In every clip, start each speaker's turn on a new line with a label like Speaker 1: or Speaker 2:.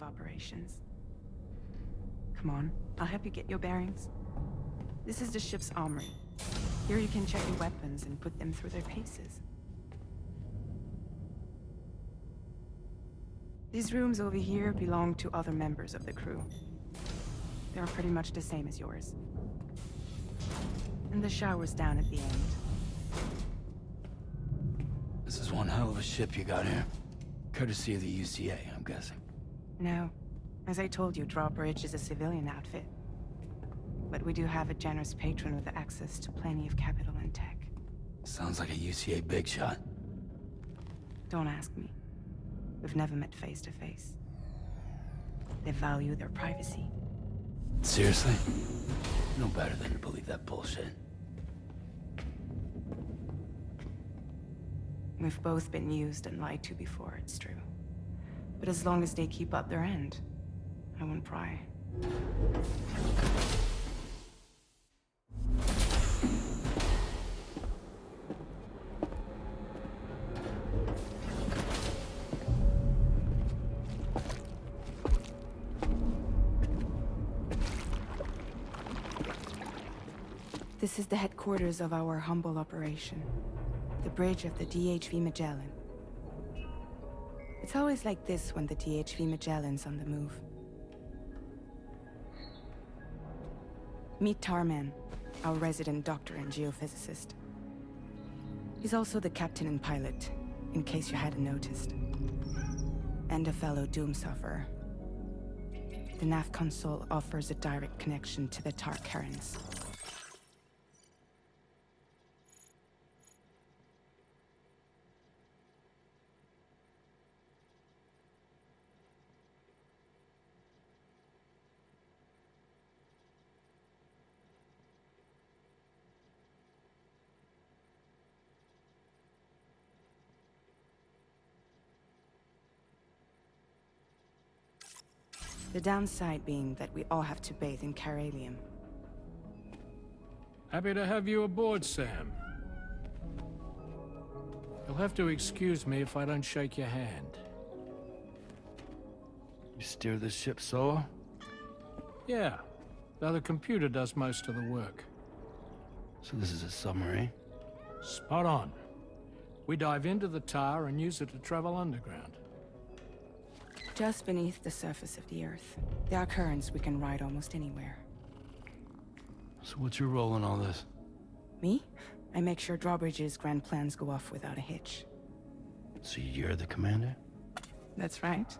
Speaker 1: operations. Come on, I'll help you get your bearings. This is the ship's armory. Here you can check your weapons and put them through their paces. These rooms over here belong to other members of the crew. They're pretty much the same as yours. And the shower's down at the end.
Speaker 2: This is one hell of a ship you got here. Courtesy of the UCA, I'm guessing.
Speaker 1: No. As I told you, Drawbridge is a civilian outfit. But we do have a generous patron with access to plenty of capital and tech.
Speaker 2: Sounds like a UCA big shot.
Speaker 1: Don't ask me. We've never met face to face. They value their privacy.
Speaker 2: Seriously? No better than to believe that bullshit.
Speaker 1: We've both been used and lied to before, it's true. But as long as they keep up their end, I won't pry. This is the headquarters of our humble operation. The bridge of the DHV Magellan. It's always like this when the DHV Magellan's on the move. Meet Tarman, our resident doctor and geophysicist. He's also the captain and pilot, in case you hadn't noticed. And a fellow doom sufferer. The nav console offers a direct connection to the Tarkarans. The downside being that we all have to bathe in Caralium.
Speaker 3: Happy to have you aboard, Sam. You'll have to excuse me if I don't shake your hand.
Speaker 2: You steer this ship solo?
Speaker 3: Yeah, though the computer does most of the work.
Speaker 2: So this is a submarine?
Speaker 3: Spot on. We dive into the tower and use it to travel underground.
Speaker 1: Just beneath the surface of the Earth, there are currents we can ride almost anywhere.
Speaker 2: So what's your role in all this?
Speaker 1: Me? I make sure Drawbridge's grand plans go off without a hitch.
Speaker 2: So you're the commander?
Speaker 1: That's right.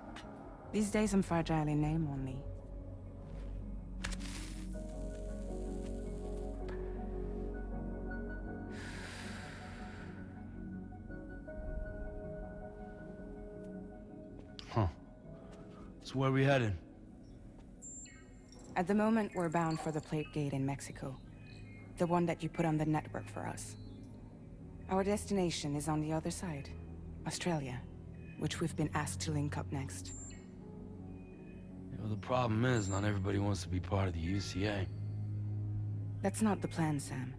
Speaker 1: These days I'm fragile in name only.
Speaker 2: Huh. So where are we headed?
Speaker 1: At the moment, we're bound for the Plate Gate in Mexico. The one that you put on the network for us. Our destination is on the other side, Australia, which we've been asked to link up next.
Speaker 2: You know, the problem is, not everybody wants to be part of the UCA.
Speaker 1: That's not the plan, Sam.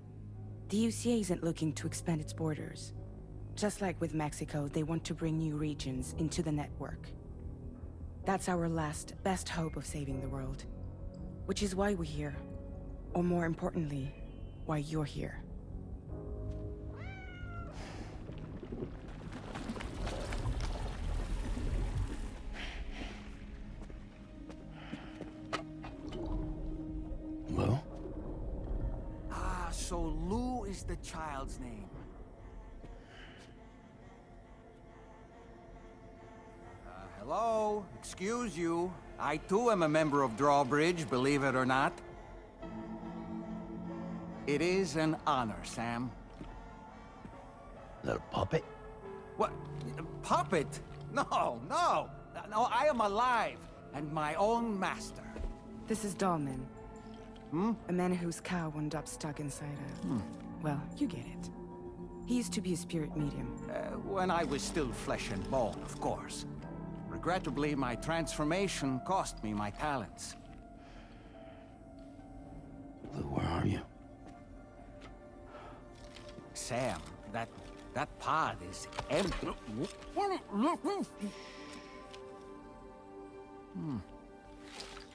Speaker 1: The UCA isn't looking to expand its borders. Just like with Mexico, they want to bring new regions into the network. That's our last, best hope of saving the world. Which is why we're here. Or more importantly, why you're here.
Speaker 2: Well?
Speaker 4: Ah, so Lou is the child's name. Hello? Excuse you. I too am a member of Drawbridge, believe it or not. It is an honor, Sam.
Speaker 2: Is that a puppet?
Speaker 4: What? A puppet? No, no! No, I am alive, and my own master.
Speaker 1: This is Dahlman. A man whose cow wound up stuck inside a... Well, you get it. He used to be a spirit medium.
Speaker 4: When I was still flesh and bone, of course. Regrettably, my transformation cost me my talents.
Speaker 2: Lou, where are you?
Speaker 4: Sam, that pod is empty.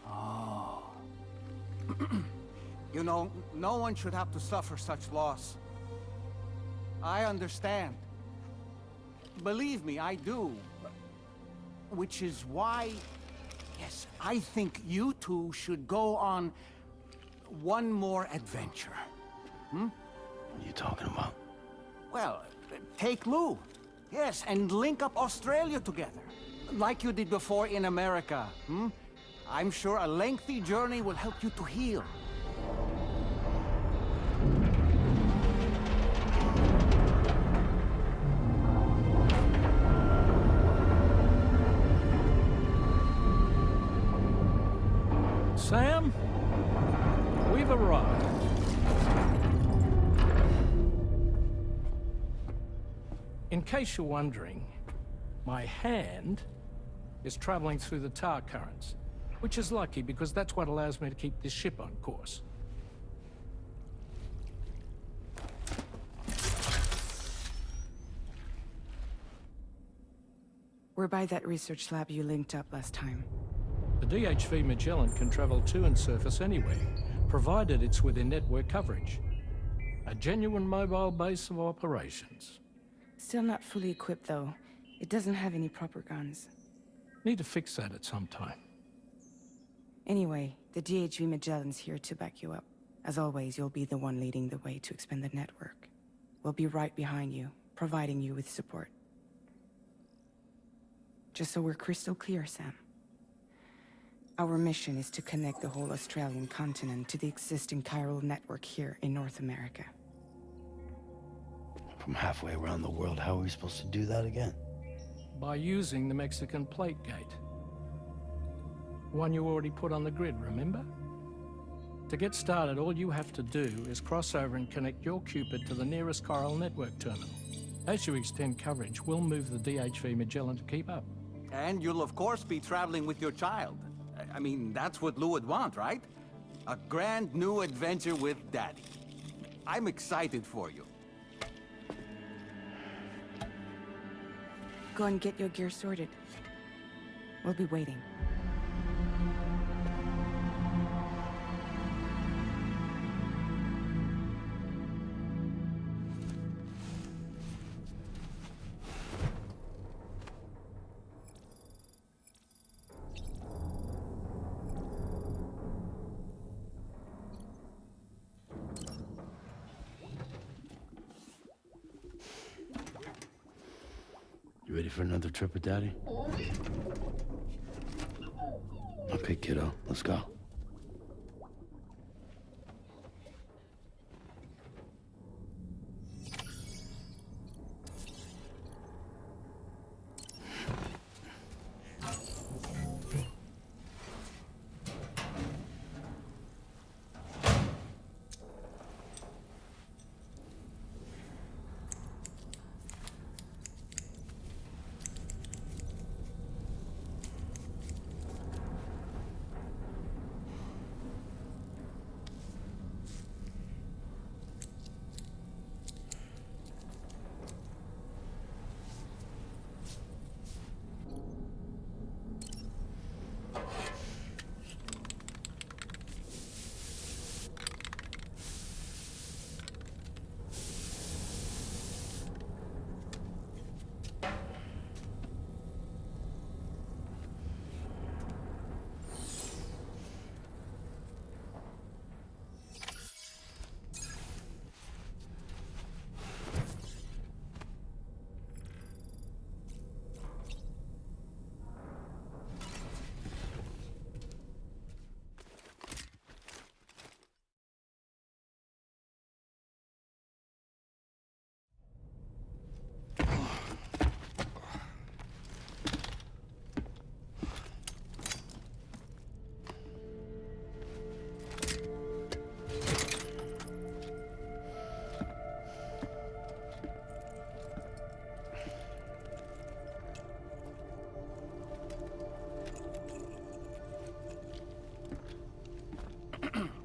Speaker 4: Oh. You know, no one should have to suffer such loss. I understand. Believe me, I do. Which is why, yes, I think you two should go on one more adventure.
Speaker 2: What are you talking about?
Speaker 4: Well, take Lou. Yes, and link up Australia together. Like you did before in America, I'm sure a lengthy journey will help you to heal.
Speaker 3: Sam, we've arrived. In case you're wondering, my hand is traveling through the tar currents, which is lucky because that's what allows me to keep this ship on course.
Speaker 1: We're by that research lab you linked up last time.
Speaker 3: The DHV Magellan can travel to and surface anywhere, provided it's within network coverage. A genuine mobile base of operations.
Speaker 1: Still not fully equipped, though. It doesn't have any proper guns.
Speaker 3: Need to fix that at some time.
Speaker 1: Anyway, the DHV Magellan's here to back you up. As always, you'll be the one leading the way to expand the network. We'll be right behind you, providing you with support. Just so we're crystal clear, Sam. Our mission is to connect the whole Australian continent to the existing chiral network here in North America.
Speaker 2: From halfway around the world, how are we supposed to do that again?
Speaker 3: By using the Mexican plate gate. One you already put on the grid, remember? To get started, all you have to do is cross over and connect your Cupid to the nearest chiral network terminal. As you extend coverage, we'll move the DHV Magellan to keep up.
Speaker 4: And you'll of course be traveling with your child. I mean, that's what Lou would want, right? A grand new adventure with Daddy. I'm excited for you.
Speaker 1: Go and get your gear sorted. We'll be waiting.
Speaker 2: You ready for another trip with Daddy? Okay, kiddo, let's go.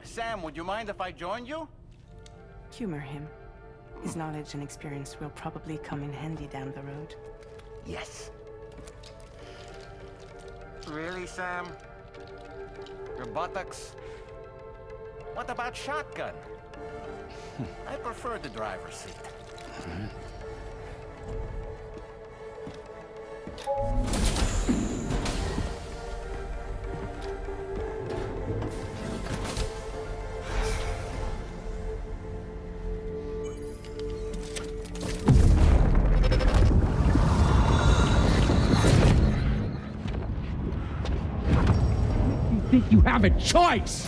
Speaker 4: Sam, would you mind if I joined you?
Speaker 1: Humor him. His knowledge and experience will probably come in handy down the road.
Speaker 4: Yes. Really, Sam? Your buttocks? What about shotgun? I prefer the driver's seat.
Speaker 5: You think you have a choice?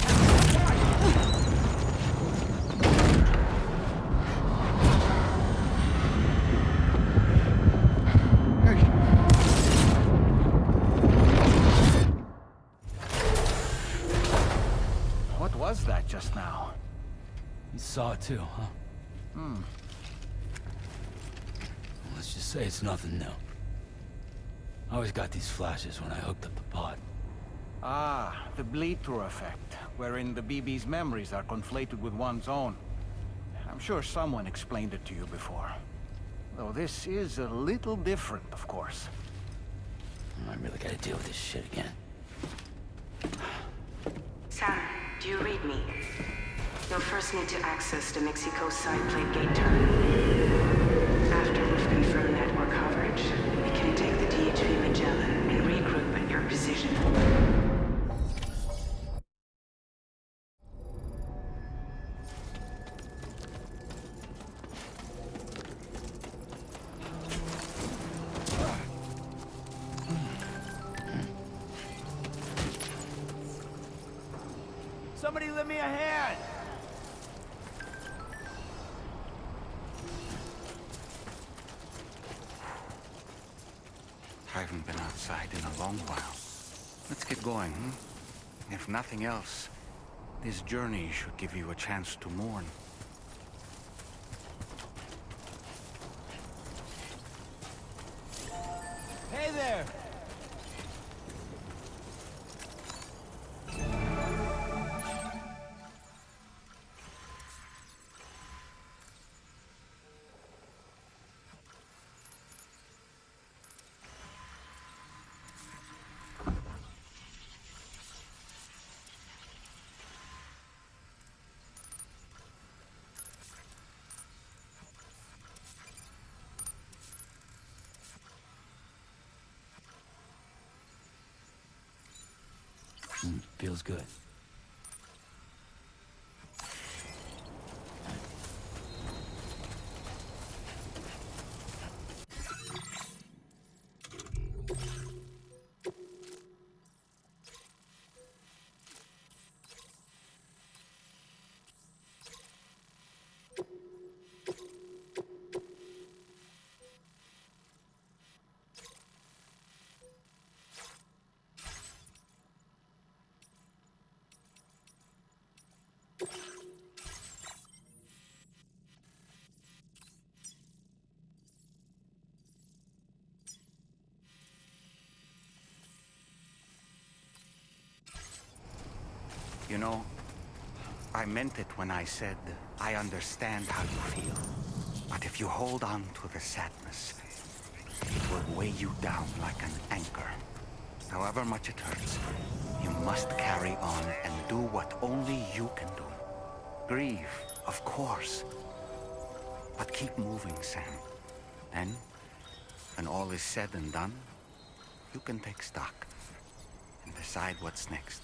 Speaker 4: What was that just now?
Speaker 2: You saw it too, huh? Let's just say it's nothing new. I always got these flashes when I hooked up the pod.
Speaker 4: Ah, the bleed-through effect, wherein the BB's memories are conflated with one's own. I'm sure someone explained it to you before. Though this is a little different, of course.
Speaker 2: I really gotta deal with this shit again.
Speaker 1: Sam, do you read me? You'll first need to access the Mexico side plate gate terminal. After we've confirmed network coverage, we can take the DHV Magellan and regroup at your position.
Speaker 6: Somebody lend me a hand!
Speaker 4: I haven't been outside in a long while. Let's get going, hmm? If nothing else, this journey should give you a chance to mourn.
Speaker 6: Hey there!
Speaker 2: Feels good.
Speaker 4: You know, I meant it when I said I understand how you feel. But if you hold on to the sadness, it will weigh you down like an anchor. However much it hurts, you must carry on and do what only you can do. Grieve, of course. But keep moving, Sam. Then, when all is said and done, you can take stock and decide what's next.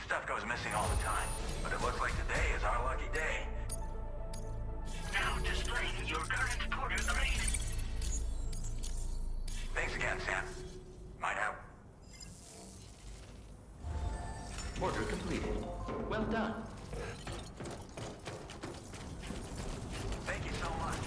Speaker 7: Stuff goes missing all the time, but it looks like today is our lucky day.
Speaker 8: Now displaying your current porter grade.
Speaker 7: Thanks again, Sam. Might out.
Speaker 9: Order completed. Well done.
Speaker 7: Thank you so much.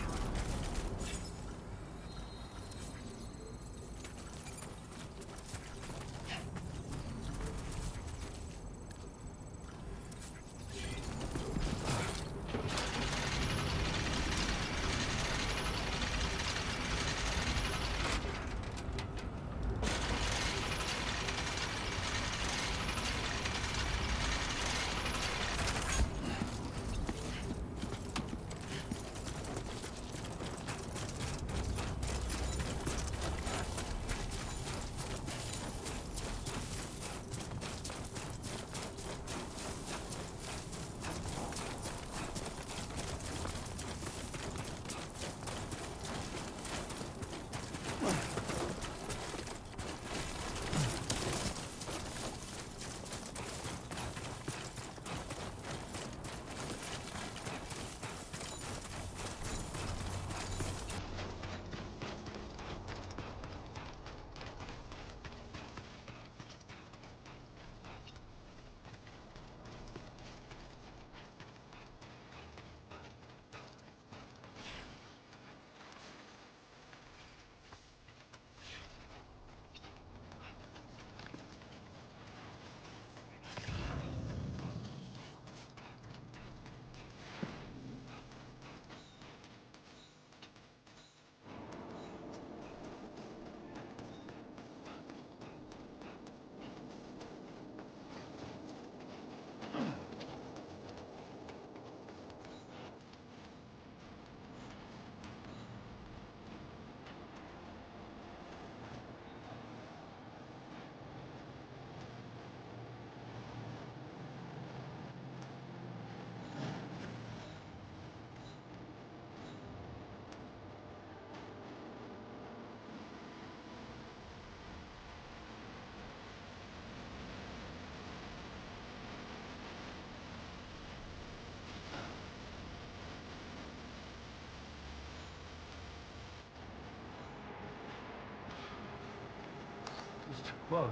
Speaker 2: It's too close.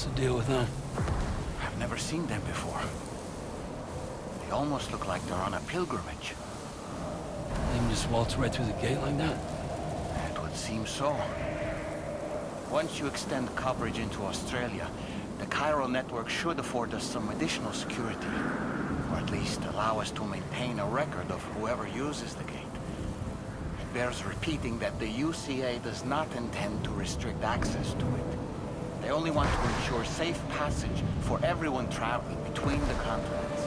Speaker 2: What's the deal with them?
Speaker 4: I've never seen them before. They almost look like they're on a pilgrimage.
Speaker 2: They can just waltz right through the gate like that?
Speaker 4: It would seem so. Once you extend coverage into Australia, the chiral network should afford us some additional security. Or at least allow us to maintain a record of whoever uses the gate. It bears repeating that the UCA does not intend to restrict access to it. They only want to ensure safe passage for everyone traveling between the continents.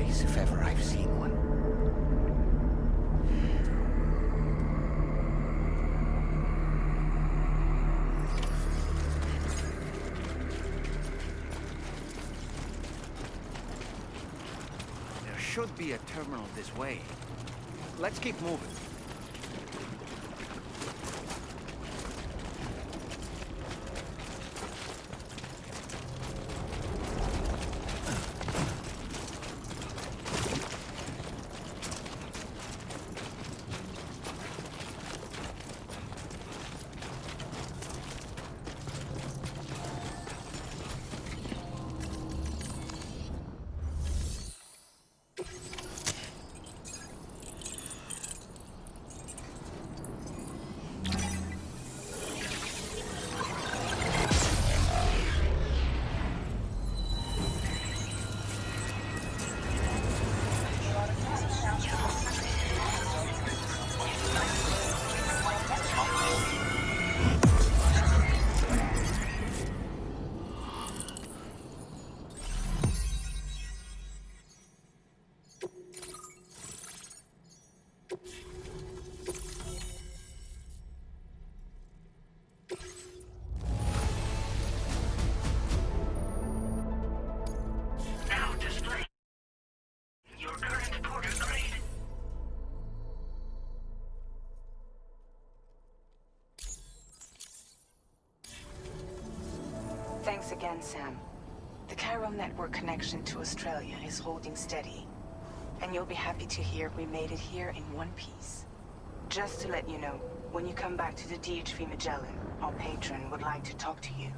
Speaker 4: place if ever I've seen one. There should be a terminal this way. Let's keep moving.
Speaker 8: Now display your current porter grade.
Speaker 1: Thanks again, Sam. The chiral network connection to Australia is holding steady. And you'll be happy to hear we made it here in one piece. Just to let you know, when you come back to the DHV Magellan, our patron would like to talk to you.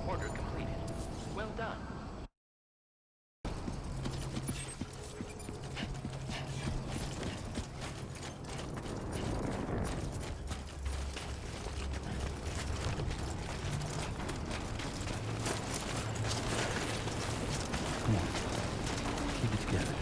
Speaker 9: Order completed. Well done.
Speaker 2: Come on. Keep it together.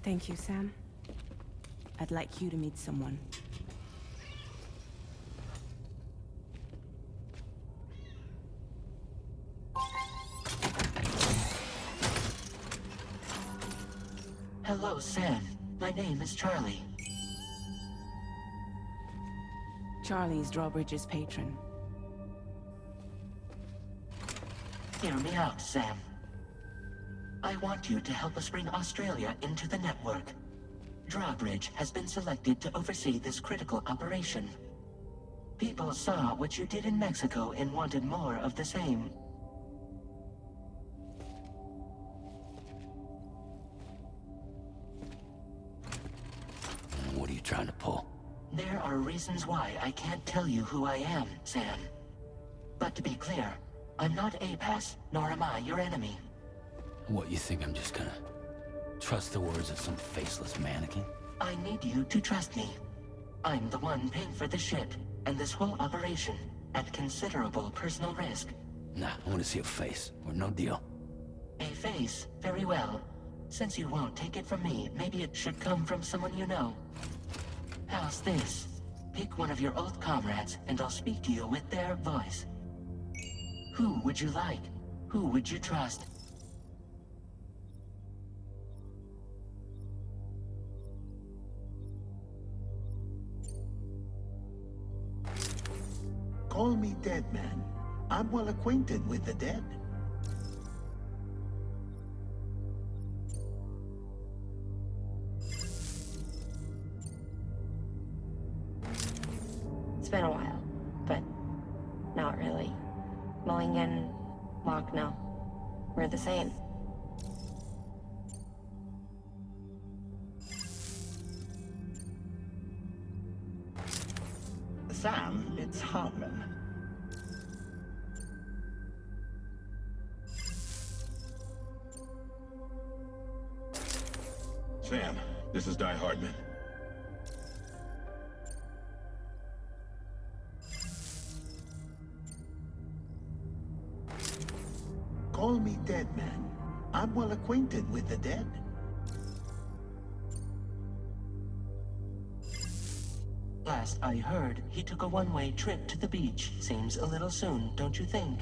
Speaker 1: Thank you, Sam. I'd like you to meet someone.
Speaker 9: Hello, Sam. My name is Charlie.
Speaker 1: Charlie's Drawbridge's patron.
Speaker 9: Hear me out, Sam. I want you to help us bring Australia into the network. Drawbridge has been selected to oversee this critical operation. People saw what you did in Mexico and wanted more of the same.
Speaker 2: What are you trying to pull?
Speaker 9: There are reasons why I can't tell you who I am, Sam. But to be clear, I'm not APAS, nor am I your enemy.
Speaker 2: What, you think I'm just gonna trust the words of some faceless mannequin?
Speaker 9: I need you to trust me. I'm the one paying for the ship and this whole operation at considerable personal risk.
Speaker 2: Nah, I want to see a face, or no deal.
Speaker 9: A face, very well. Since you won't take it from me, maybe it should come from someone you know. How's this? Pick one of your old comrades, and I'll speak to you with their voice. Who would you like? Who would you trust?
Speaker 10: Call me Dead Man. I'm well acquainted with the dead. It's been a while, but not really. Mulligan, Locke, no. We're the same.
Speaker 11: Sam, it's Hartman.
Speaker 12: Sam, this is Di Hartman.
Speaker 11: Call me Dead Man. I'm well acquainted with the dead.
Speaker 9: Last I heard, he took a one-way trip to the beach. Seems a little soon, don't you think?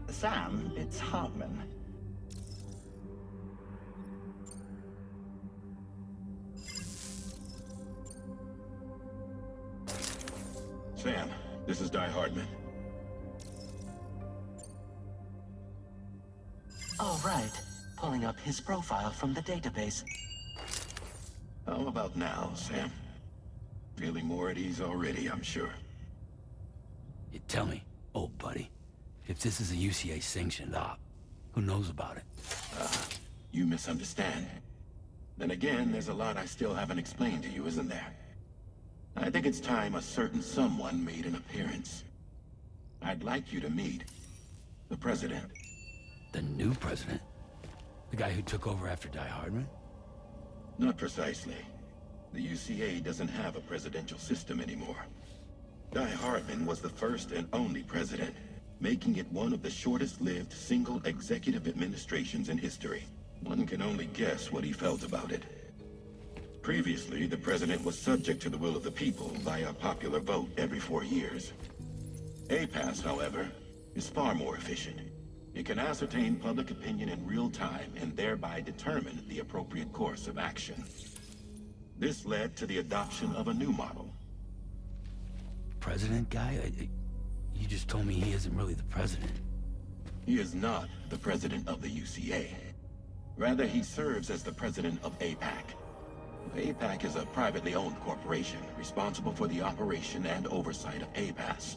Speaker 11: Sam, it's Hartman.
Speaker 12: Sam, this is Di Hartman.
Speaker 9: All right. Pulling up his profile from the database.
Speaker 12: How about now, Sam? Feeling more at ease already, I'm sure.
Speaker 2: You tell me, old buddy, if this is a UCA-sanctioned op, who knows about it?
Speaker 12: You misunderstand. Then again, there's a lot I still haven't explained to you, isn't there? I think it's time a certain someone made an appearance. I'd like you to meet the President.
Speaker 2: The new president? The guy who took over after Di Hardman?
Speaker 12: Not precisely. The UCA doesn't have a presidential system anymore. Di Hardman was the first and only president, making it one of the shortest-lived single executive administrations in history. One can only guess what he felt about it. Previously, the president was subject to the will of the people via popular vote every 4 years. APAS, however, is far more efficient. It can ascertain public opinion in real time and thereby determine the appropriate course of action. This led to the adoption of a new model.
Speaker 2: President guy? You just told me he isn't really the president.
Speaker 12: He is not the president of the UCA. Rather, he serves as the president of APAC. APAC is a privately owned corporation responsible for the operation and oversight of APAS,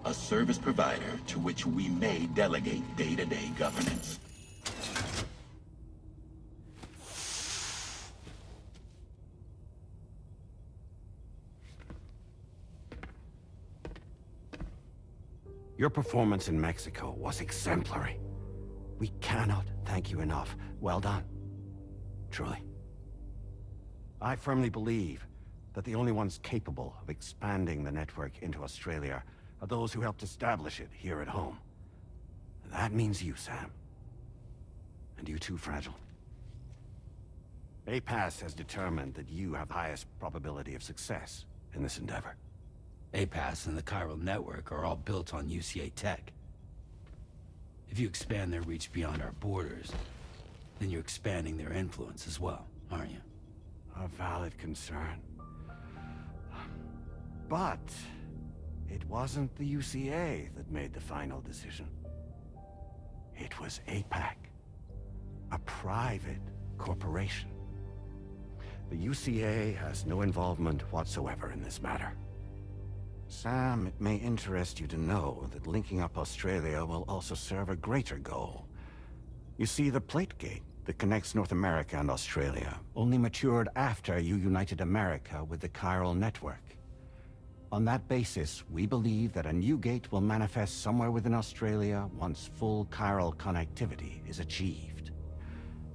Speaker 12: a service provider to which we may delegate day-to-day governance.
Speaker 13: Your performance in Mexico was exemplary. We cannot thank you enough. Well done. Truly. I firmly believe that the only ones capable of expanding the network into Australia are those who helped establish it here at home. That means you, Sam. And you too, Fragile. APAS has determined that you have the highest probability of success in this endeavor.
Speaker 2: APAS and the chiral network are all built on UCA tech. If you expand their reach beyond our borders, then you're expanding their influence as well, aren't you?
Speaker 13: A valid concern. But it wasn't the UCA that made the final decision. It was APAC, a private corporation. The UCA has no involvement whatsoever in this matter. Sam, it may interest you to know that linking up Australia will also serve a greater goal. You see, the plate gate that connects North America and Australia only matured after you united America with the chiral network. On that basis, we believe that a new gate will manifest somewhere within Australia once full chiral connectivity is achieved.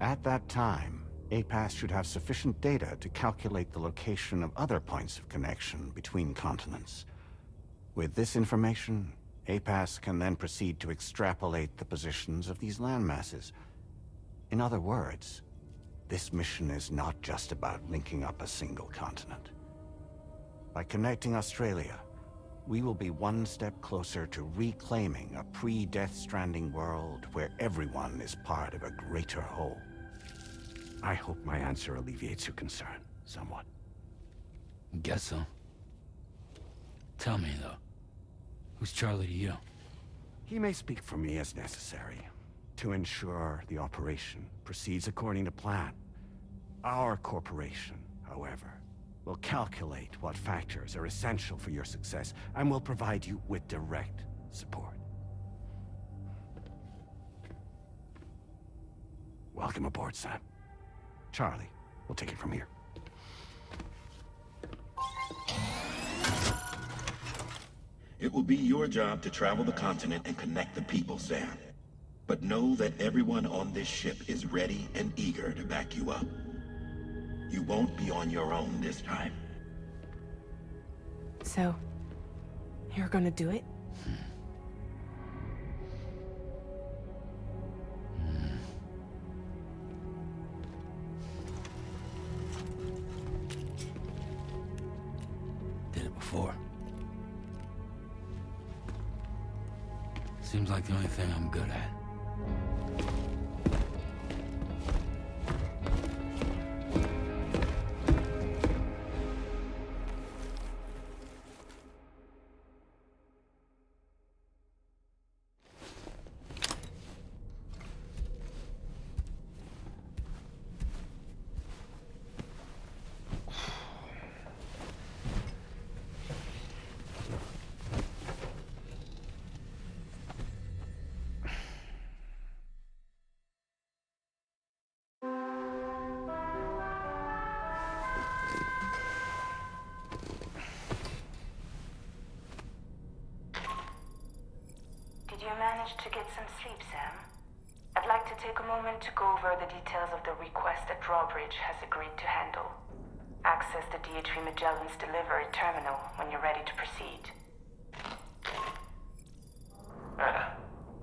Speaker 13: At that time, APAS should have sufficient data to calculate the location of other points of connection between continents. With this information, APAS can then proceed to extrapolate the positions of these landmasses. In other words, this mission is not just about linking up a single continent. By connecting Australia, we will be one step closer to reclaiming a pre-Death Stranding world where everyone is part of a greater whole. I hope my answer alleviates your concern somewhat.
Speaker 2: Guess so. Tell me, though, who's Charlie to you?
Speaker 13: He may speak for me as necessary to ensure the operation proceeds according to plan. Our corporation, however, will calculate what factors are essential for your success and will provide you with direct support. Welcome aboard, Sam. Charlie, we'll take it from here.
Speaker 12: It will be your job to travel the continent and connect the people, Sam. But know that everyone on this ship is ready and eager to back you up. You won't be on your own this time.
Speaker 1: So, you're gonna do it?
Speaker 2: Did it before. Seems like the only thing I'm good at.
Speaker 14: Did you manage to get some sleep, Sam? I'd like to take a moment to go over the details of the request that Drawbridge has agreed to handle. Access the DHV Magellan's delivery terminal when you're ready to proceed.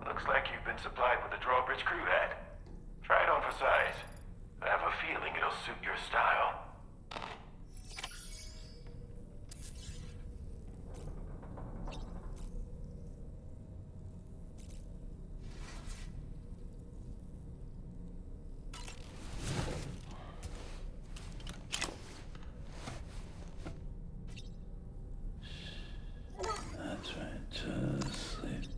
Speaker 7: Looks like you've been supplied with the Drawbridge crew hat. Try it on for size. I have a feeling it'll suit your style.
Speaker 2: That's right, just sleep.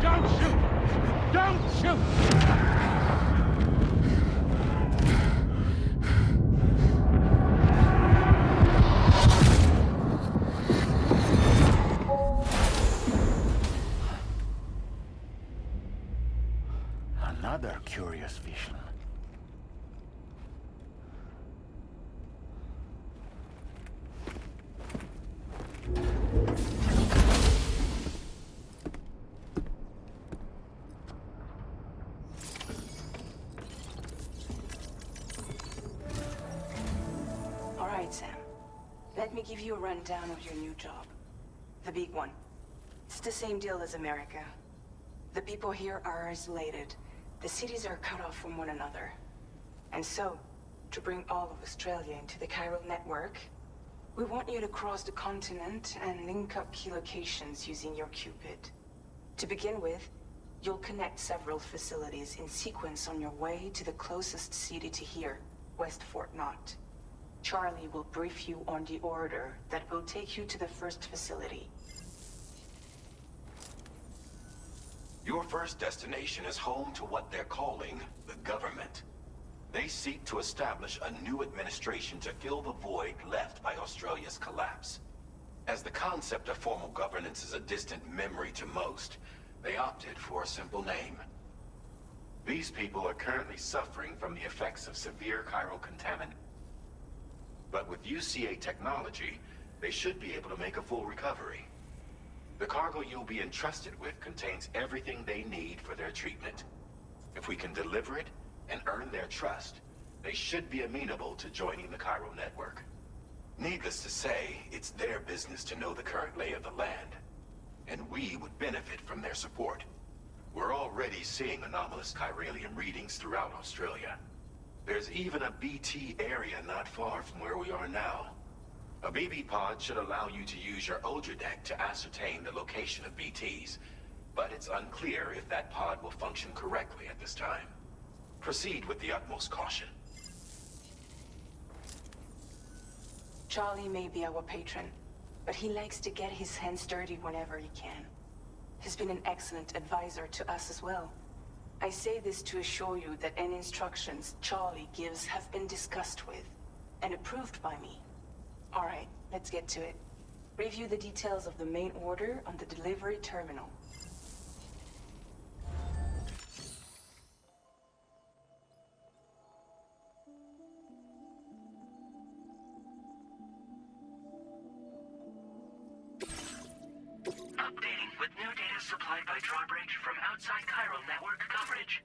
Speaker 5: Don't shoot! Don't shoot!
Speaker 11: Another curious vision.
Speaker 14: All right, Sam. Let me give you a rundown of your new job. The big one. It's the same deal as America. The people here are isolated. The cities are cut off from one another. And so, to bring all of Australia into the chiral network, we want you to cross the continent and link up key locations using your Cupid. To begin with, you'll connect several facilities in sequence on your way to the closest city to here, West Fort Knott. Charlie will brief you on the order that will take you to the first facility.
Speaker 7: Your first destination is home to what they're calling the government. They seek to establish a new administration to fill the void left by Australia's collapse. As the concept of formal governance is a distant memory to most, they opted for a simple name. These people are currently suffering from the effects of severe chiral contamination. But with UCA technology, they should be able to make a full recovery. The cargo you'll be entrusted with contains everything they need for their treatment. If we can deliver it and earn their trust, they should be amenable to joining the Chiral network. Needless to say, it's their business to know the current lay of the land, and we would benefit from their support. We're already seeing anomalous chiralium readings throughout Australia. There's even a BT area not far from where we are now. A BB pod should allow you to use your Ultradeck to ascertain the location of BTs, but it's unclear if that pod will function correctly at this time. Proceed with the utmost caution.
Speaker 14: Charlie may be our patron, but he likes to get his hands dirty whenever he can. He's been an excellent advisor to us as well. I say this to assure you that any instructions Charlie gives have been discussed with and approved by me. All right, let's get to it. Review the details of the main order on the delivery terminal.
Speaker 8: Updating with new data supplied by Drawbridge from outside Chiral network coverage.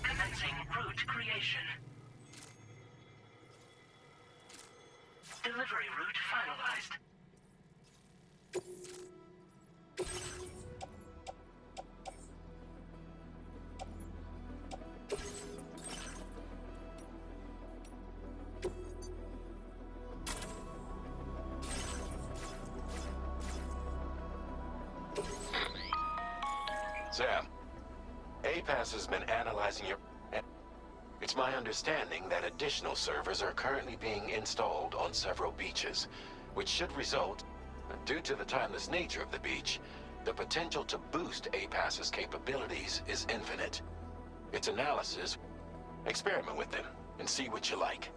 Speaker 8: Commencing route creation. Delivery route finalized.
Speaker 7: Sam, APAS has been analyzing your... It's my understanding that additional servers are currently being installed on several beaches, which should result, due to the timeless nature of the beach, the potential to boost APAS's capabilities is infinite. Its analysis, experiment with them and see what you like.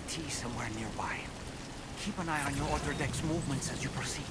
Speaker 4: AT somewhere nearby. Keep an eye on your other deck's movements as you proceed.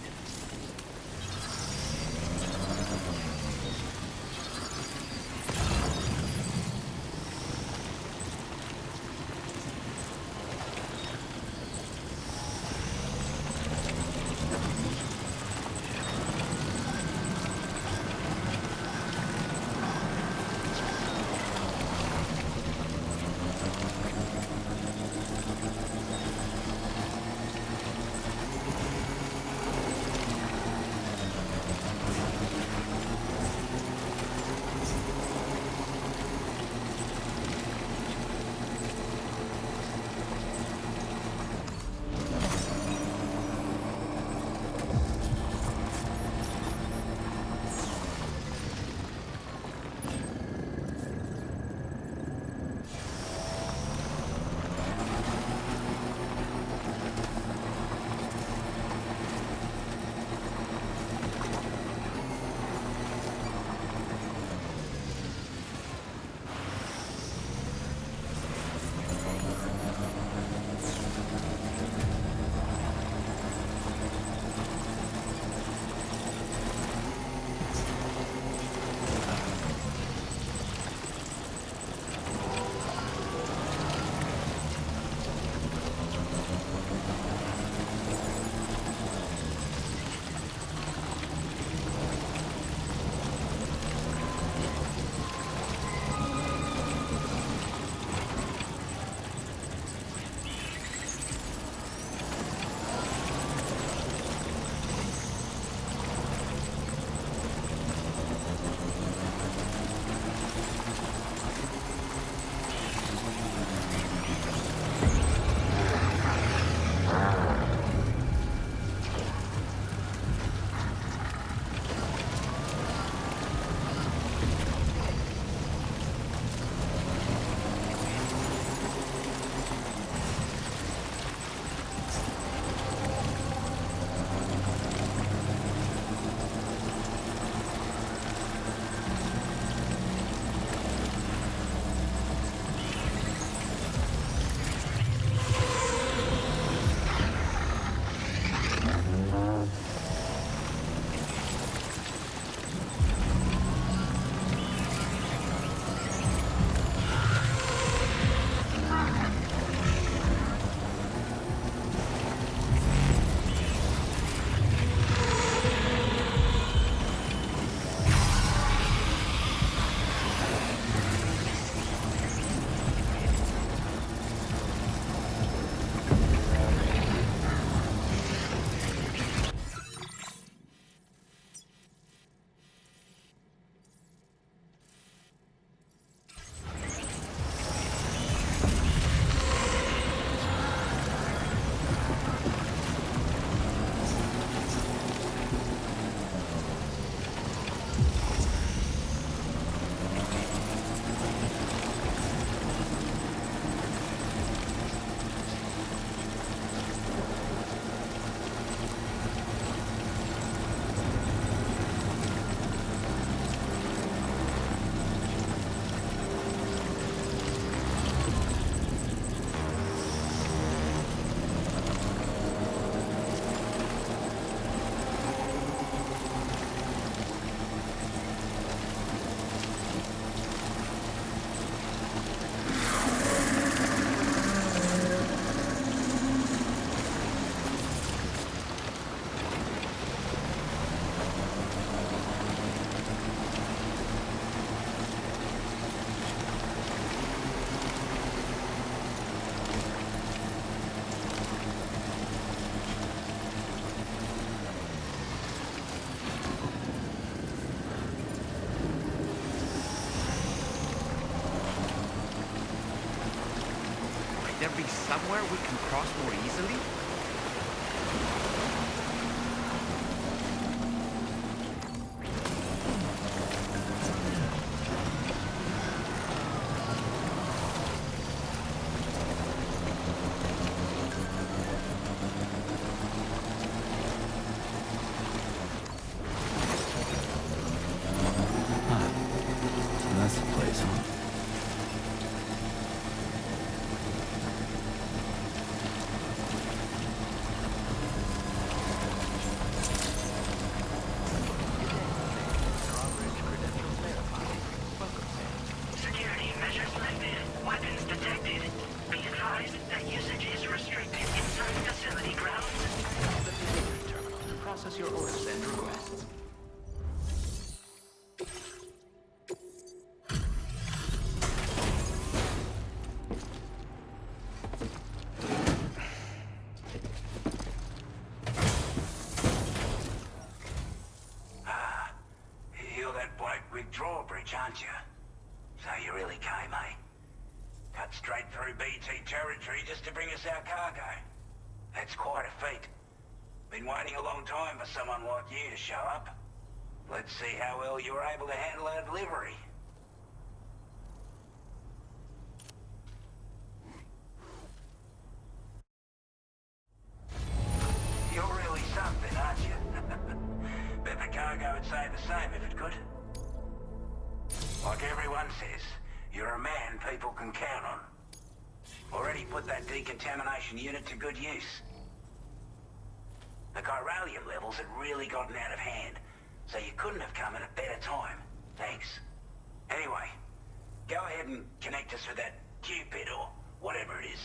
Speaker 15: there be somewhere we can cross more easily?
Speaker 2: That's the place, huh?
Speaker 16: bring us our cargo. That's quite a feat. Been waiting a long time for someone like you to show up. Let's see how well you were able to handle our delivery. You're really something, aren't you? Bet the cargo would say the same if it could. Like everyone says, you're a man people can count on. Already put that decontamination unit to good use. The chiralium levels had really gotten out of hand, so you couldn't have come at a better time. Thanks. Anyway, go ahead and connect us with that Cupid or whatever it is.